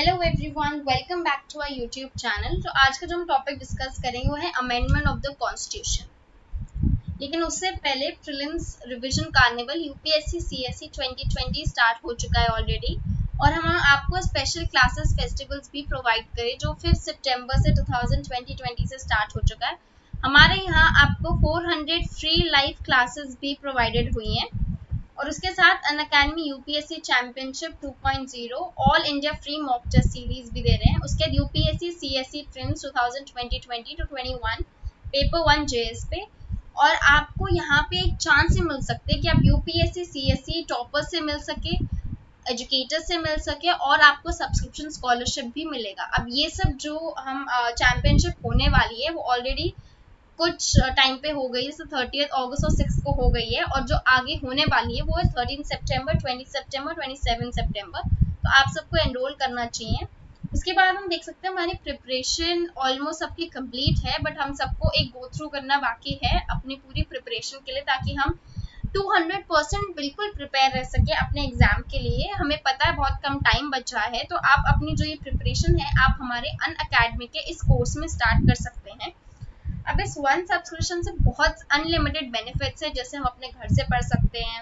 Hello everyone, welcome back to our YouTube channel. तो आज का जो हम टॉपिक डिस्कस करेंगे वो है अमेंडमेंट ऑफ द कॉन्स्टिट्यूशन। लेकिन उससे पहले prelims revision carnival UPSC CSC 2020 start हो चुका है ऑलरेडी, और हम आपको स्पेशल क्लासेस फेस्टिवल्स भी प्रोवाइड करें जो 5 सितंबर से 2020 से स्टार्ट हो चुका है। हमारे यहाँ आपको 400 फ्री लाइव क्लासेस भी प्रोवाइडेड हुई हैं, और उसके साथ Unacademy UPSC championship 2.0 all India free mock test series भी दे रहे हैं। उसके बाद UPSC CSC prelims 2020 to 21 paper 1 GS पे, और आपको यहाँ पे एक चांस ही मिल सकते हैं कि आप यूपीएससी सीएससी टॉपर से मिल सके, एजुकेटर से मिल सके, और आपको सब्सक्रिप्शन स्कॉलरशिप भी मिलेगा। अब ये सब जो हम चैंपियनशिप होने वाली है वो ऑलरेडी कुछ टाइम पे हो गई, जैसे 30 अगस्त और 6 को हो गई है, और जो आगे होने वाली है वो है 13 सितंबर, 20 सितंबर, 27 सितंबर। तो आप सबको एनरोल करना चाहिए। उसके बाद हम देख सकते हैं हमारी प्रिपरेशन ऑलमोस्ट सबकी कंप्लीट है, बट हम सबको एक गो थ्रू करना बाकी है अपनी पूरी प्रिपरेशन के लिए, ताकि हम 200% बिल्कुल प्रिपेयर रह सके अपने एग्जाम के लिए। हमें पता है बहुत कम टाइम बचा है, तो आप अपनी जो ये प्रिपरेशन है आप हमारे अनअकैडमी के इस कोर्स में स्टार्ट कर सकते हैं। अब इस वन सब्सक्रिप्शन से बहुत अनलिमिटेड बेनिफिट्स है, जैसे हम अपने घर से पढ़ सकते हैं,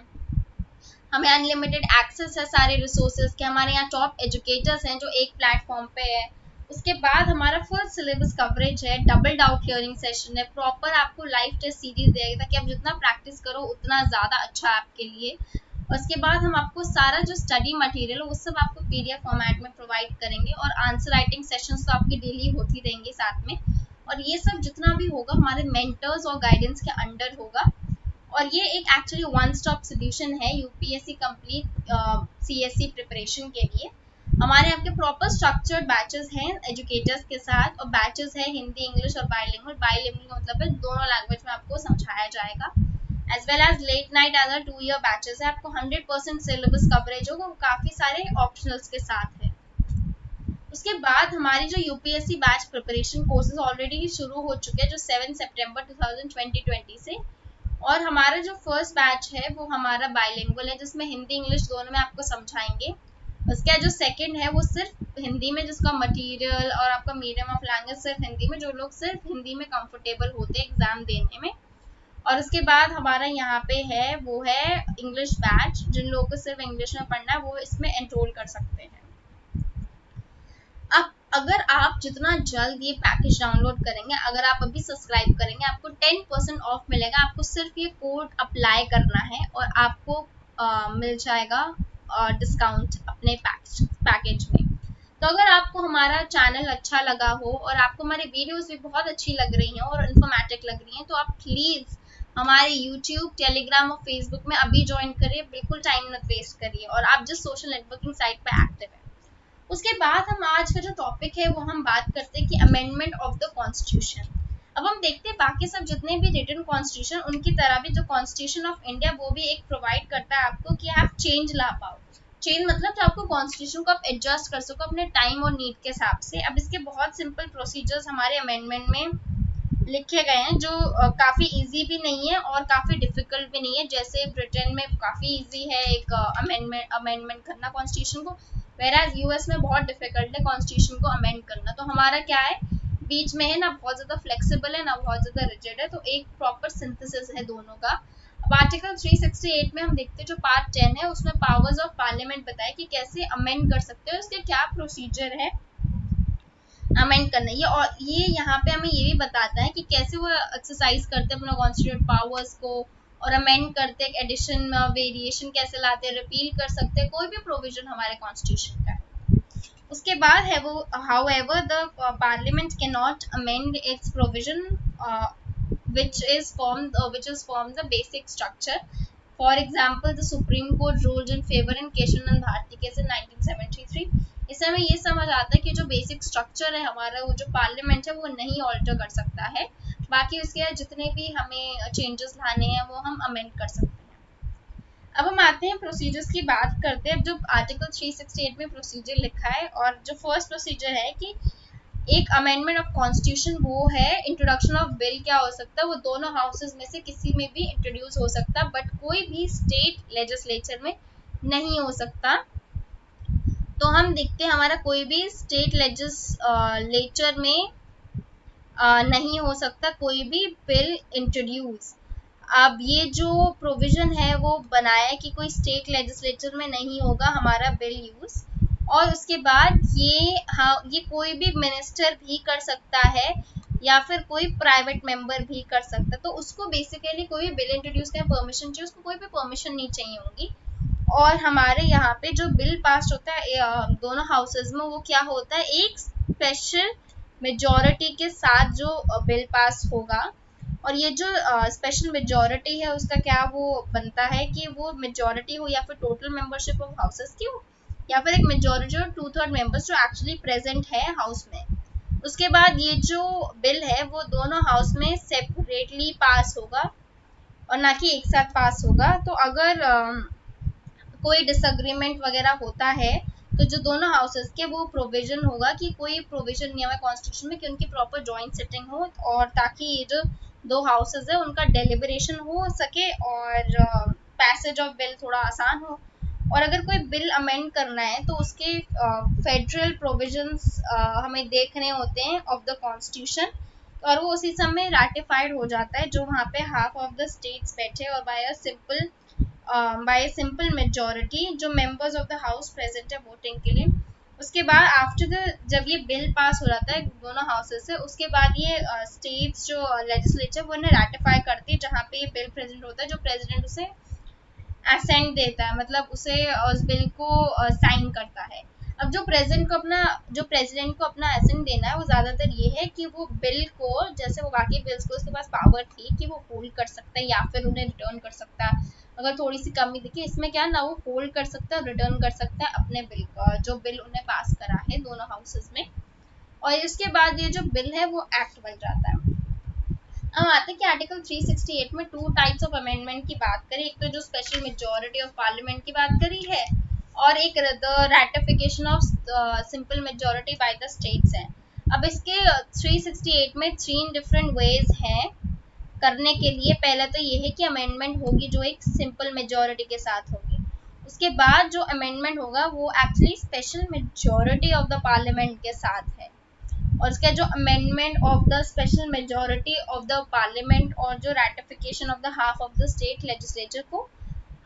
हमें अनलिमिटेड एक्सेस है सारे रिसोर्सेज के, हमारे यहाँ टॉप एजुकेटर्स हैं जो एक प्लेटफॉर्म पे है। उसके बाद हमारा फुल सिलेबस कवरेज है, डबल डाउट क्लियरिंग सेशन है, प्रॉपर आपको लाइव टेस्ट सीरीज देगा ताकि आप जितना प्रैक्टिस करो उतना ज़्यादा अच्छा है आपके लिए। उसके बाद हम आपको सारा जो स्टडी मटेरियल है वो सब आपको पीडीएफ फॉर्मेट में प्रोवाइड करेंगे, और आंसर राइटिंग सेशंस तो आपकी डेली होती रहेंगी साथ में। और ये सब जितना भी होगा हमारे मेंटर्स और गाइडेंस के अंडर होगा, और ये एक एक्चुअली वन स्टॉप सोल्यूशन है यूपीएससी कंप्लीट सीएससी प्रिपरेशन के लिए। हमारे यहाँ के प्रॉपर स्ट्रक्चर्ड बैचेस हैं एजुकेटर्स के साथ, और बैचेस है हिंदी, इंग्लिश और बाइलिंगुअल। बाइलिंगुअल का मतलब है दोनों लैंग्वेज में आपको समझाया जाएगा, as well as late night other 2 year batches है। आपको 100% सिलेबस कवरेज होगा, वो काफ़ी सारे ऑप्शनल्स के साथ है। उसके बाद हमारी जो UPSC batch preparation courses already शुरू हो चुके हैं जो 7 सितंबर 2020 से, और हमारा जो फर्स्ट बैच है वो हमारा बाइलिंगुअल है जिसमें हिंदी इंग्लिश दोनों में आपको समझाएंगे। उसका जो सेकंड है वो सिर्फ हिंदी में, जिसका मटेरियल और आपका मीडियम ऑफ लैंग्वेज सिर्फ हिंदी में, जो लोग सिर्फ हिंदी में कंफर्टेबल होते हैं एग्जाम देने में। और उसके बाद हमारा यहाँ पे है वो है इंग्लिश बैच, जिन लोगों को सिर्फ इंग्लिश में पढ़ना है वो इसमें एनरोल कर सकते हैं। अब अगर आप जितना जल्द ये पैकेज डाउनलोड करेंगे, अगर आप अभी सब्सक्राइब करेंगे, आपको 10% ऑफ मिलेगा। आपको सिर्फ ये कोड अप्लाई करना है और आपको मिल जाएगा डिस्काउंट अपने पैकेज में। तो अगर आपको हमारा चैनल अच्छा लगा हो और आपको हमारी वीडियोस भी बहुत अच्छी लग रही हैं और इन्फॉर्मेटिव लग रही हैं, तो आप प्लीज़ हमारे यूट्यूब, टेलीग्राम और फेसबुक में अभी ज्वाइन करिए। बिल्कुल टाइम मत वेस्ट करिए, और आप जिस सोशल नेटवर्किंग साइट पर एक्टिव है। उसके बाद हम आज का जो टॉपिक है वो हम बात करते हैं कि अमेंडमेंट ऑफ द कॉन्स्टिट्यूशन। अब हम देखते हैं बाकी सब जितने भी रिटन कॉन्स्टिट्यूशन, उनकी तरह भी जो कॉन्स्टिट्यूशन ऑफ इंडिया वो भी एक प्रोवाइड करता है आपको कि आप चेंज ला पाओ। चेंज मतलब जो आपको कॉन्स्टिट्यूशन को आप एडजस्ट कर सको अपने टाइम और नीड के हिसाब से। अब इसके बहुत सिंपल प्रोसीजर्स हमारे अमेंडमेंट में लिखे गए हैं, जो काफ़ी इजी भी नहीं है और काफ़ी डिफिकल्ट भी नहीं है। जैसे ब्रिटेन में काफ़ी इजी है एक अमेंडमेंट करना कॉन्स्टिट्यूशन को, वेराज यूएस में बहुत डिफिकल्ट है कॉन्स्टिट्यूशन को अमेंड करना। तो हमारा क्या है, बीच में है, ना बहुत ज़्यादा फ्लेक्सिबल है ना बहुत ज़्यादा रिजिड है, तो एक प्रॉपर सिंथेसिस है दोनों का। अब आर्टिकल 368 में हम देखते हैं जो पार्ट 10 है उसमें पावर्स ऑफ पार्लियामेंट बताया कि कैसे अमेंड कर सकते हैं, उसके क्या प्रोसीजर है अमेंड करना। ये और ये यहाँ पे हमें ये भी बताता है कि कैसे वो एक्सरसाइज करते हैं अपना कॉन्स्टिट्यूट पावर्स को, और अमेंड करते हैं, एडिशन वेरिएशन कैसे लाते हैं, रिपील कर सकते हैं कोई भी प्रोविजन हमारे कॉन्स्टिट्यूशन का। उसके बाद है वो however the parliament can not amend it's provision which is form the basic structure. For example, the Supreme Court ruled in favor in Kesavananda Bharati case in 1973। इससे हमें ये समझ आता है कि जो बेसिक स्ट्रक्चर है हमारा, वो जो पार्लियामेंट है वो नहीं ऑल्टर कर सकता है। बाकी उसके जितने भी हमें चेंजेस लाने हैं वो हम अमेंड कर सकते हैं। अब हम आते हैं प्रोसीजर्स की बात करते हैं। जो आर्टिकल 368 में प्रोसीजर लिखा है, और जो फर्स्ट प्रोसीजर है कि एक अमेंडमेंट ऑफ कॉन्स्टिट्यूशन वो है इंट्रोडक्शन ऑफ बिल। क्या हो सकता है, वो दोनों हाउसेज में से किसी में भी इंट्रोड्यूस हो सकता, बट कोई भी स्टेट लेजिस्लेचर में नहीं हो सकता। तो हम देखते हैं हमारा कोई भी स्टेट लेजिस्लेचर में नहीं हो सकता कोई भी बिल इंट्रोड्यूस। अब ये जो प्रोविजन है वो बनाया है कि कोई स्टेट लेजिस्लेचर में नहीं होगा हमारा बिल यूज, और उसके बाद ये कोई भी मिनिस्टर भी कर सकता है या फिर कोई प्राइवेट मेंबर भी कर सकता है। तो उसको बेसिकली कोई भी बिल इंट्रोड्यूस करने परमिशन चाहिए, उसको कोई भी परमिशन नहीं चाहिए होगी। और हमारे यहाँ पे जो बिल पास होता है दोनों हाउसेज में, वो क्या होता है, एक स्पेशल मेजॉरिटी के साथ जो बिल पास होगा। और ये जो स्पेशल मेजॉरिटी है उसका क्या वो बनता है कि वो मेजॉरिटी हो या फिर टोटल मेंबरशिप ऑफ हाउसेस की हो, या फिर एक मेजॉरिटी और 2/3 मेंबर्स जो एक्चुअली प्रेजेंट है हाउस में। उसके बाद ये जो बिल है वो दोनों हाउस में सेपरेटली पास होगा और ना कि एक साथ पास होगा। तो अगर कोई डिसएग्रीमेंट वगैरह होता है तो जो दोनों हाउसेस के वो प्रोविजन होगा कि कोई प्रोविजन नहीं है कॉन्स्टिट्यूशन में कि उनकी प्रॉपर जॉइंट सिटिंग हो, और ताकि ये जो दो हाउसेस है उनका डेलिब्रेशन हो सके और पैसेज ऑफ बिल थोड़ा आसान हो। और अगर कोई बिल अमेंड करना है तो उसके फेडरल प्रोविजंस हमें देखने होते हैं ऑफ द कॉन्स्टिट्यूशन, और वो उसी समय रैटिफाइड हो जाता है जो वहाँ पे हाफ ऑफ द स्टेट्स बैठे और बाय सिंपल मेजॉरिटी जो members of the house present है वोटिंग के लिए। उसके बाद आफ्टर द जब ये बिल पास हो जाता है दोनों हाउसेस से, उसके बाद ये स्टेट्स जो लेजिस्लेचर वो इन्हें रैटिफाई करती है जहाँ पे ये बिल प्रेजेंट होता है, जो प्रेसिडेंट उसे असेंट देता है, मतलब उसे उस बिल को साइन करता है। अब जो प्रेसिडेंट को अपना असेंट देना है वो ज़्यादातर ये है कि वो बिल को, जैसे वो बाकी बिल्स को उसके पास पावर थी कि वो होल्ड कर सकता है या फिर उन्हें रिटर्न कर सकता है। अगर थोड़ी सी कमी दिखी इसमें क्या ना, वो होल्ड कर सकता है, रिटर्न कर सकता है अपने बिल का जो बिल उन्हें पास करा है दोनों हाउसेस में। और इसके बाद ये जो बिल है वो एक्ट बन जाता है। अब आते हैं कि आर्टिकल 368 में टू टाइप्स ऑफ अमेंडमेंट की बात करें, एक तो जो स्पेशल मेजॉरिटी ऑफ पार्लियामेंट की बात करी है और एक the ratification of simple majority by the states है। अब इसके 368 में 3 डिफरेंट वेज हैं करने के लिए। पहले तो ये है कि अमेंडमेंट होगी जो एक सिंपल मेजॉरिटी के साथ होगी। उसके बाद जो अमेंडमेंट होगा वो actually special majority of the parliament के साथ है। और इसका जो amendment of the special majority of the parliament और जो ratification of the half of the state legislature को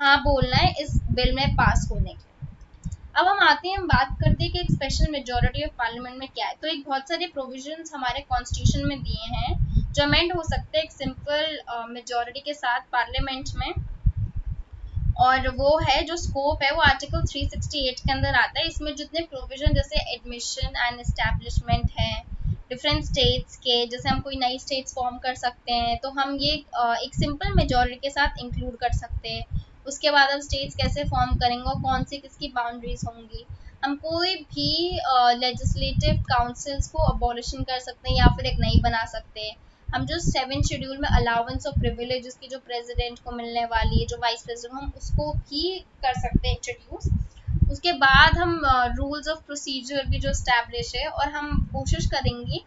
हाँ बोलना है इस बिल में पास होने के। अब हम आते हैं, हम बात करते हैं कि एक स्पेशल मेजॉरिटी ऑफ पार्लियामेंट में क्या है। तो एक बहुत सारे प्रोविजंस हमारे कॉन्स्टिट्यूशन में दिए हैं जो अमेंड हो सकते हैं एक सिंपल मेजॉरिटी के साथ पार्लियामेंट में, और वो है जो स्कोप है वो आर्टिकल 368 के अंदर आता है। इसमें जितने प्रोविजन जैसे एडमिशन एंड एस्टैब्लिशमेंट है डिफरेंट स्टेट्स के, जैसे हम कोई नई स्टेट्स फॉर्म कर सकते हैं तो हम ये एक सिंपल मेजॉरिटी के साथ इंक्लूड कर सकते हैं। उसके बाद हम स्टेट्स कैसे फॉर्म करेंगे और कौन सी किसकी बाउंड्रीज होंगी। हम कोई भी लेजिस्लेटिव काउंसिल्स को अबॉलिशन कर सकते हैं या फिर एक नई बना सकते हैं। हम जो 7 शेड्यूल में अलाउंस ऑफ प्रिविलेजेस की जो प्रेसिडेंट को मिलने वाली है, जो वाइस प्रेसिडेंट, हम उसको भी कर सकते हैं इंट्रोड्यूस। उसके बाद हम रूल्स ऑफ प्रोसीजर भी जो स्टैब्लिश है, और हम कोशिश करेंगे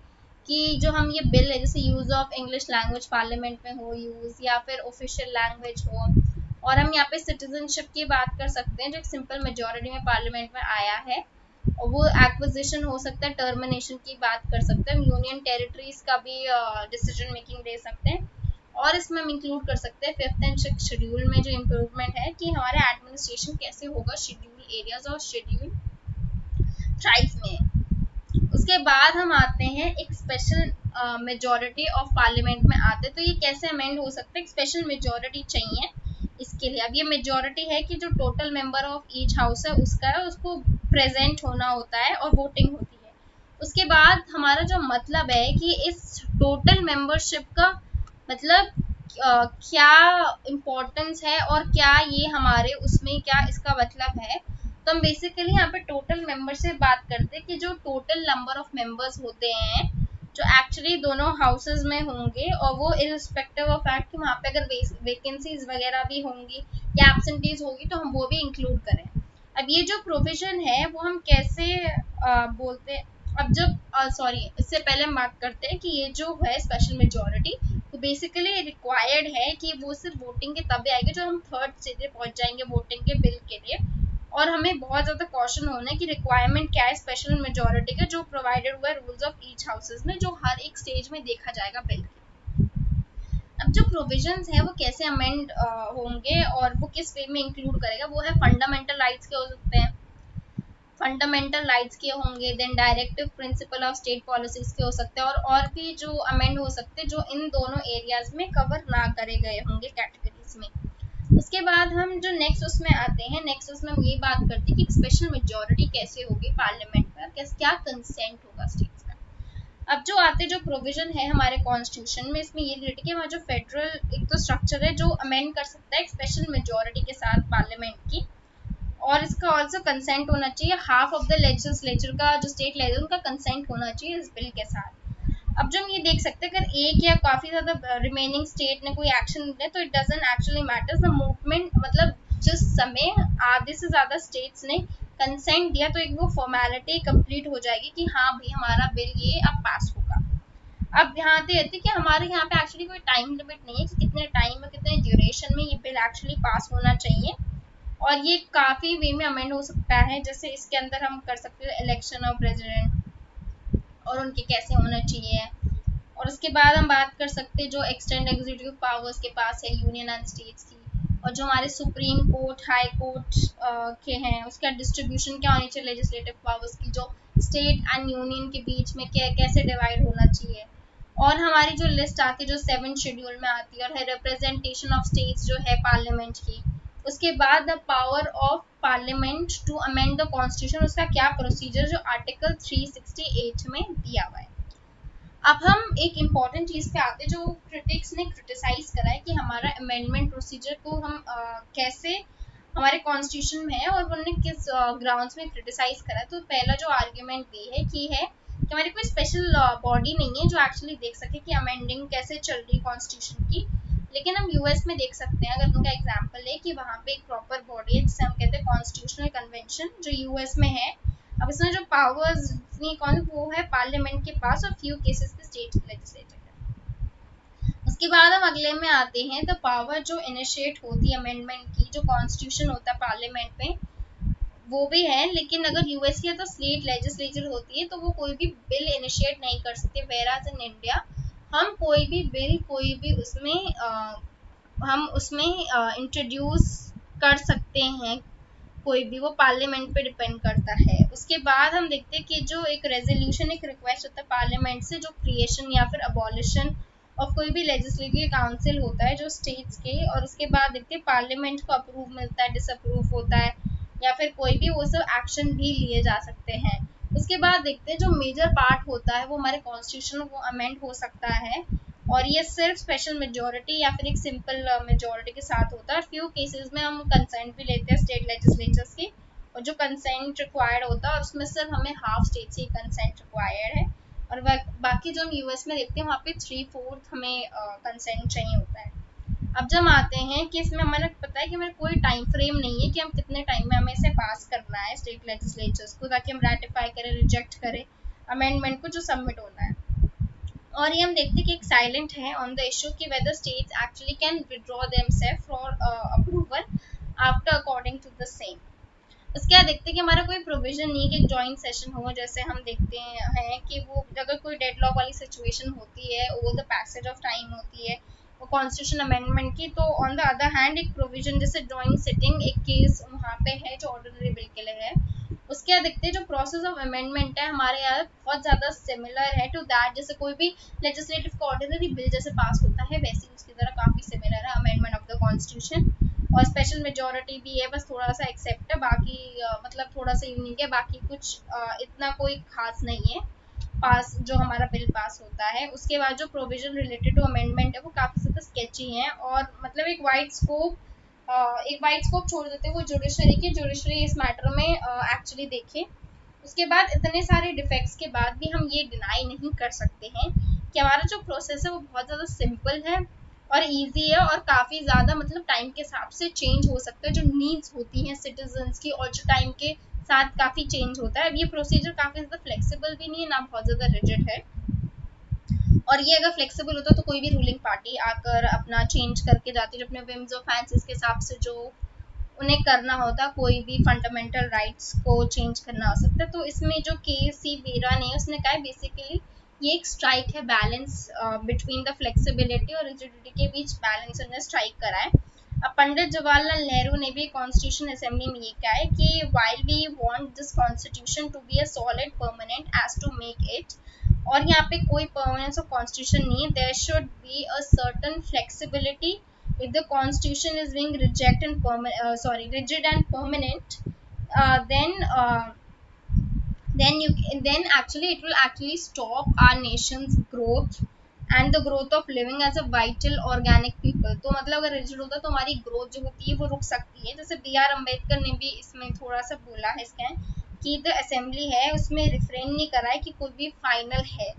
कि जो हम ये बिल है जैसे use of English language parliament में हो यूज़ या फिर ऑफिशियल लैंग्वेज हो। और हम यहाँ पे सिटीजनशिप की बात कर सकते हैं जो एक सिंपल मेजॉरिटी में पार्लियामेंट में आया है, और वो एक्विजिशन हो सकता है, टर्मिनेशन की बात कर सकते हैं, यूनियन टेरिटरीज का भी डिसीजन मेकिंग दे सकते हैं। और इसमें हम इंक्लूड कर सकते हैं 5th एंड 6th शेड्यूल में जो इम्प्रूवमेंट है कि हमारे एडमिनिस्ट्रेशन कैसे होगा शेड्यूल एरियाज और शेड्यूल ट्राइब्स में। उसके बाद हम आते हैं एक स्पेशल मेजॉरिटी ऑफ पार्लियामेंट में आते हैं। तो ये कैसे अमेंड हो सकता है, एक स्पेशल मेजॉरिटी चाहिए इसके लिए। अब ये मेजॉरिटी है कि जो total member of each house है उसका है, उसको प्रेजेंट होना होता है और वोटिंग होती है। उसके बाद हमारा जो मतलब है कि इस टोटल मेंबरशिप का मतलब क्या इम्पोर्टेंस है और क्या ये हमारे उसमें क्या इसका मतलब है। तो हम बेसिकली यहाँ पे टोटल मेंबर से बात करते हैं कि जो टोटल नंबर ऑफ मेंबर्स होते हैं जो एक्चुअली दोनों हाउसेज में होंगे, और वो इररिस्पेक्टिव ऑफ फैक्ट कि वहाँ पे अगर वैकेंसीज वगैरह भी होंगी या एब्सेंटीज होगी तो हम वो भी इंक्लूड करें। अब ये जो प्रोविजन है वो हम कैसे बोलते हैं, अब जब इससे पहले हम बात करते हैं कि ये जो है स्पेशल मेजॉरिटी तो बेसिकली रिक्वायर्ड है कि वो सिर्फ वोटिंग के तभी आएगी जब हम 3rd स्टेज पे पहुंच जाएंगे वोटिंग के बिल के लिए। और हमें बहुत ज़्यादा कॉशन होना है कि रिक्वायरमेंट क्या है स्पेशल मेजोरिटी का, जो प्रोवाइडेड हुआ है रूल्स ऑफ ईच हाउसेज में, जो हर एक स्टेज में देखा जाएगा बिल की। अब जो प्रोविजंस है वो कैसे अमेंड होंगे और वो किस वे में इंक्लूड करेगा, वो है फंडामेंटल राइट्स के हो सकते हैं, फंडामेंटल राइट्स के होंगे, then directive principle of state policies के हो सकते हैं, और भी जो अमेंड हो सकते हैं जो इन दोनों एरियाज में कवर ना करे गए होंगे कैटेगरीज में। उसके बाद हम जो नेक्स्ट उसमें आते हैं, नेक्स्ट उसमें हम ये बात करते हैं कि स्पेशल मेजोरिटी कैसे होगी पार्लियामेंट में, क्या कंसेंट होगा स्टेट्स का। अब जो आते जो प्रोविजन है हमारे कॉन्स्टिट्यूशन में, इसमें ये रिलेटेड कि हमारा जो फेडरल एक तो स्ट्रक्चर है जो अमेंड कर सकता है स्पेशल मेजोरिटी के साथ पार्लियामेंट की, और इसका ऑल्सो कंसेंट होना चाहिए, हाफ ऑफ द लेजिस्लेचर का जो स्टेट लेवल उनका कंसेंट होना चाहिए इस बिल के साथ। अब जो हम ये देख सकते हैं अगर एक या काफ़ी ज़्यादा रिमेनिंग स्टेट ने कोई एक्शन लिया तो it doesn't actually matters the movement, मतलब जिस समय आधे से ज़्यादा स्टेट्स ने कंसेंट दिया तो एक वो फॉर्मेलिटी कंप्लीट हो जाएगी कि हाँ भाई हमारा बिल ये अब पास होगा। अब यहाँ आते रहते कि हमारे यहाँ पे एक्चुअली कोई टाइम लिमिट नहीं है कि कितने टाइम में कितने ड्यूरेशन में ये बिल एक्चुअली पास होना चाहिए, और ये काफ़ी वे में अमेंड हो सकता है। जैसे इसके अंदर हम कर सकते हैं इलेक्शन ऑफ प्रेसिडेंट और उनके कैसे होना चाहिए, और उसके बाद हम बात कर सकते हैं जो एक्सटेंड एग्जीक्यूटिव पावर्स के पास है यूनियन एंड स्टेट्स की, और जो हमारे सुप्रीम कोर्ट हाई कोर्ट के हैं उसका डिस्ट्रीब्यूशन क्या होनी चाहिए लेजिस्लेटिव पावर्स की, जो स्टेट एंड यूनियन के बीच में क्या कैसे डिवाइड होना चाहिए, और हमारी जो लिस्ट आती है जो 7 शेड्यूल में आती है और है रिप्रेजेंटेशन ऑफ स्टेट्स जो है पार्लियामेंट की। उसके बाद the power of parliament to amend the constitution, उसका क्या प्रोसीजर जो आर्टिकल 368 में दिया हुआ है। अब हम एक इम्पॉर्टेंट चीज़ पे आते हैं जो क्रिटिक्स ने क्रिटिसाइज करा है कि हमारा अमेंडमेंट प्रोसीजर को हम कैसे हमारे कॉन्स्टिट्यूशन में है और उन्होंने किस ग्राउंड्स में क्रिटिसाइज करा है। तो पहला जो आर्ग्यूमेंट ये है कि हमारी कोई स्पेशल बॉडी नहीं है जो एक्चुअली देख सके कि अमेंडिंग कैसे चल रही है कॉन्स्टिट्यूशन की, लेकिन हम यूएस में देख सकते हैं, अगर उनका एग्जांपल है कि वहाँ पे एक प्रॉपर बॉडी है जिसे हम कहते हैं कॉन्स्टिट्यूशनल कन्वेंशन जो यूएस में है। अब इसमें जो पावर्स कौन वो है पार्लियामेंट के पास और फ्यू केसेस पे स्टेट लेजिस्लेचर है। उसके बाद हम अगले में आते हैं तो पावर जो इनिशिएट होती है अमेंडमेंट की, जो कॉन्स्टिट्यूशन होता है पार्लियामेंट में वो भी है, लेकिन अगर यूएस की है तो स्टेट लेजिस्लेचर होती है तो वो कोई भी बिल इनिशिएट नहीं कर सकते। वेराज इन इंडिया हम कोई भी बिल कोई भी उसमें हम उसमें इंट्रोड्यूस कर सकते हैं, कोई भी वो पार्लियामेंट पे डिपेंड करता है। उसके बाद हम देखते हैं कि जो एक रेजोल्यूशन एक रिक्वेस्ट होता है पार्लियामेंट से जो क्रिएशन या फिर अबॉलिशन और कोई भी लेजिस्लेटिव काउंसिल होता है जो स्टेट्स के, और उसके बाद देखते हैं पार्लियामेंट को अप्रूव मिलता है डिसअप्रूव होता है या फिर कोई भी वो सब एक्शन भी लिए जा सकते हैं। उसके बाद देखते हैं जो मेजर पार्ट होता है वो हमारे कॉन्स्टिट्यूशन वो अमेंड हो सकता है, और ये सिर्फ स्पेशल मेजोरिटी या फिर एक सिंपल मेजोरिटी के साथ होता है। फ्यू केसेस में हम कंसेंट भी लेते हैं स्टेट लेजिस्लेचर्स की, और जो कंसेंट रिक्वायर्ड होता है और उसमें सिर्फ हमें हाफ स्टेट से कंसेंट रिक्वायर्ड है, और बाकी जो हम यूएस में देखते हैं वहाँ पे 3/4 हमें कंसेंट चाहिए होता है। अब जब आते हैं कि इसमें हमें पता है कि हमें कोई टाइम फ्रेम नहीं है कि हम कितने टाइम में हमें इसे पास करना है स्टेट लेजिस्लेचर्स को, ताकि हम रेटिफाई करें रिजेक्ट करें अमेंडमेंट को जो सबमिट होना है। और ये हम देखते हैं कि एक साइलेंट है ऑन द इशू कि whether states actually can withdraw themselves for approval after according to the same. उसके बाद देखते हैं कि हमारा कोई प्रोविजन नहीं है कि एक जॉइंट सेशन हो, जैसे हम देखते हैं कि वो अगर कोई डेडलॉक वाली सिचुएशन होती है over the passage of time होती है वो कॉन्स्टिट्यूशन अमेंडमेंट की, तो ऑन द अदर हैंड एक प्रोविजन जैसे जॉइंट सिटिंग एक केस वहाँ पे है जो ऑर्डिनरी बिल के लिए है। उसके बाद देखते हैं जो प्रोसेस ऑफ अमेंडमेंट है हमारे यहाँ बहुत ज़्यादा सिमिलर है टू दैट, जैसे कोई भी लेजिस्लेटिव का ऑर्डिनरी बिल जैसे पास होता है वैसे ही उसकी तरह काफ़ी सिमिलर है अमेंडमेंट ऑफ द कॉन्स्टिट्यूशन, और स्पेशल मेजोरिटी भी है, बस थोड़ा सा एक्सेप्ट है, बाकी मतलब थोड़ा सा यूनिक है, बाकी कुछ इतना कोई खास नहीं है पास जो हमारा बिल पास होता है। उसके बाद जो प्रोविजन रिलेटेड टू अमेंडमेंट है वो काफ़ी ज़्यादा स्केची है, और मतलब एक वाइड स्कोप छोड़ देते हैं वो जुडिशरी इस मैटर में एक्चुअली देखे। उसके बाद इतने सारे डिफेक्ट्स के बाद भी हम ये डिनाई नहीं कर सकते हैं कि हमारा जो प्रोसेस है वो बहुत ज़्यादा सिंपल है और इजी है, और काफ़ी ज़्यादा मतलब टाइम के हिसाब से चेंज हो सकता है, जो नीड्स होती हैं सिटीजन्स की और जो टाइम के साथ काफ़ी चेंज होता है। अब ये प्रोसीजर काफ़ी ज़्यादा फ्लेक्सिबल भी नहीं है ना बहुत ज़्यादा रिजिड है, और ये अगर फ्लेक्सिबल होता तो कोई भी रूलिंग पार्टी आकर अपना चेंज करके जाती है अपने विम्स और फैंसीज के हिसाब से जो उन्हें करना होता, कोई भी फंडामेंटल राइट्स को चेंज करना हो सकता है। तो इसमें जो के.सी. वेरा ने उसने कहा है बेसिकली ये एक स्ट्राइक है, बैलेंस बिटवीन द फ्लेक्सिबिलिटी और रिजिडिटी के बीच बैलेंस उन्होंने स्ट्राइक करा है। अब पंडित जवाहरलाल नेहरू ने भी कॉन्स्टिट्यूशन असेंबली में ये कहा है कि while we want this constitution to be a solid permanent as to make it, और यहाँ पे कोई परमानेंस ऑफ कॉन्स्टिट्यूशन नहीं है, there should be a certain flexibility if the constitution is being rigid and permanent, uh, then uh, then actually it will actually stop our nation's growth and the growth of living as a vital organic people। तो मतलब अगर rigid होता तो हमारी growth जो होती है वो रुक सकती है। जैसे बी.आर. अम्बेडकर ने भी इसमें थोड़ा सा बोला है इसका कि द असेंबली है उसमें रिफ्रेन नहीं करा है कि कोई भी फाइनल है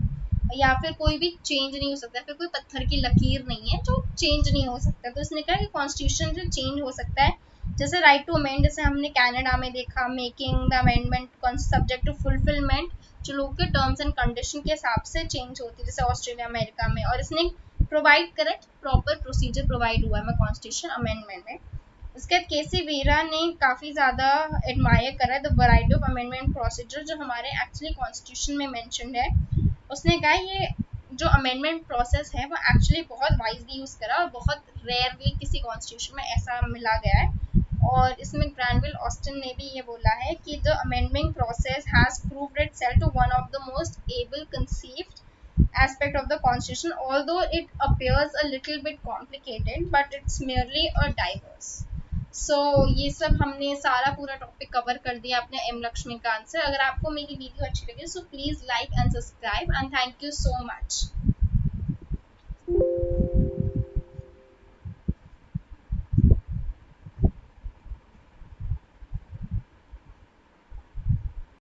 या फिर कोई भी चेंज नहीं हो सकता, फिर कोई पत्थर की लकीर नहीं है जो चेंज नहीं हो सकता। तो इसने कहा कि कॉन्स्टिट्यूशन जो चेंज हो सकता है, जैसे राइट टू अमेंड, जैसे हमने कनाडा में देखा, making the amendment subject to fulfilment, जो लोग के टर्म्स एंड कंडीशन के हिसाब से चेंज होती है, जैसे ऑस्ट्रेलिया अमेरिका में। और इसने provide correct proper procedure provide हुआ है कॉन्स्टिट्यूशन अमेंडमेंट में। उसके बाद के.सी. वेरा ने काफ़ी ज़्यादा एडमायर करा the variety of amendment procedure जो हमारे एक्चुअली कॉन्स्टिट्यूशन में मेंशन्ड है। उसने कहा ये जो अमेंडमेंट प्रोसेस है वो एक्चुअली बहुत वाइजली यूज़ करा और बहुत रेयरली किसी कॉन्स्टिट्यूशन में ऐसा मिला गया है। और इसमें ग्रैनविल ऑस्टिन ने भी ये बोला है कि the amendment process has proved itself to one of the most able conceived aspect of the constitution, although it appears a little bit complicated but it's merely a diverse। so ये सब हमने सारा पूरा टॉपिक कवर कर दिया अपने M Laxmikant से। अगर आपको मेरी वीडियो अच्छी लगी so please like and subscribe and thank you so much।